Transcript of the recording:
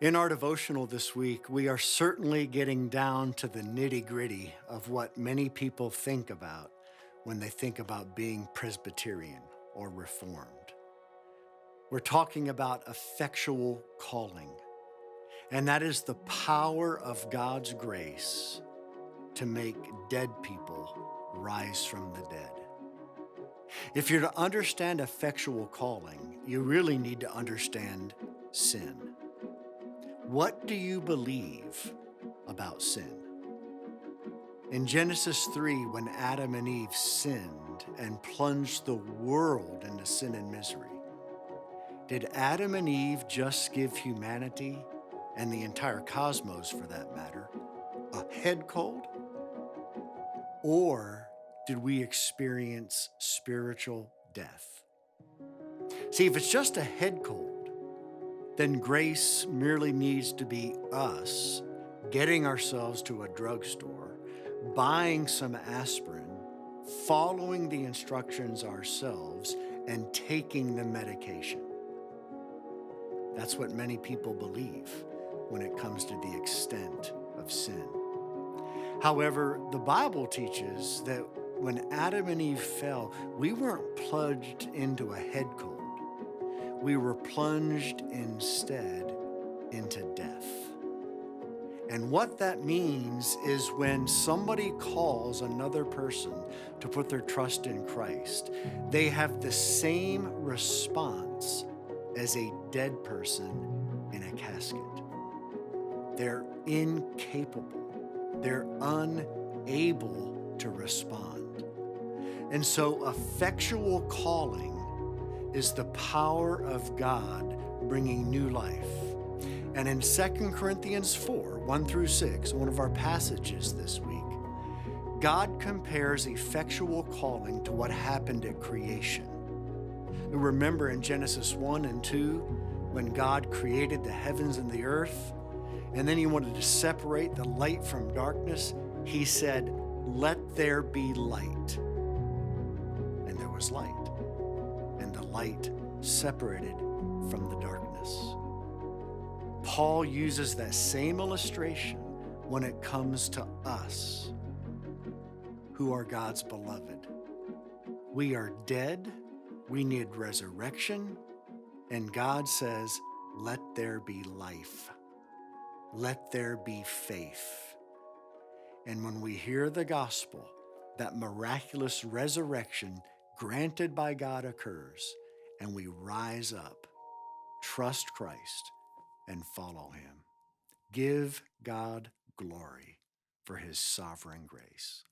In our devotional this week, we are certainly getting down to the nitty gritty of what many people think about when they think about being Presbyterian or Reformed. We're talking about effectual calling, and that is the power of God's grace to make dead people rise from the dead. If you're to understand effectual calling, you really need to understand sin. What do you believe about sin? In Genesis 3, when Adam and Eve sinned and plunged the world into sin and misery, did Adam and Eve just give humanity, and the entire cosmos for that matter, a head cold? Or did we experience spiritual death? See, if it's just a head cold, then grace merely needs to be us getting ourselves to a drugstore, buying some aspirin, following the instructions ourselves, and taking the medication. That's what many people believe when it comes to the extent of sin. However, the Bible teaches that when Adam and Eve fell, we weren't plunged into a head cold. We were plunged instead into death. And what that means is when somebody calls another person to put their trust in Christ, they have the same response as a dead person in a casket. They're incapable. They're unable to respond. And so effectual calling is the power of God bringing new life. And in 2 Corinthians 4, 1 through 6, one of our passages this week, God compares effectual calling to what happened at creation. Remember in Genesis 1 and 2, when God created the heavens and the earth, and then he wanted to separate the light from darkness, he said, "Let there be light." And there was light. And the light separated from the darkness. Paul uses that same illustration when it comes to us, who are God's beloved. We are dead, we need resurrection, and God says, "Let there be life. Let there be faith." And when we hear the gospel, that miraculous resurrection granted by God occurs, and we rise up, trust Christ, and follow him. Give God glory for his sovereign grace.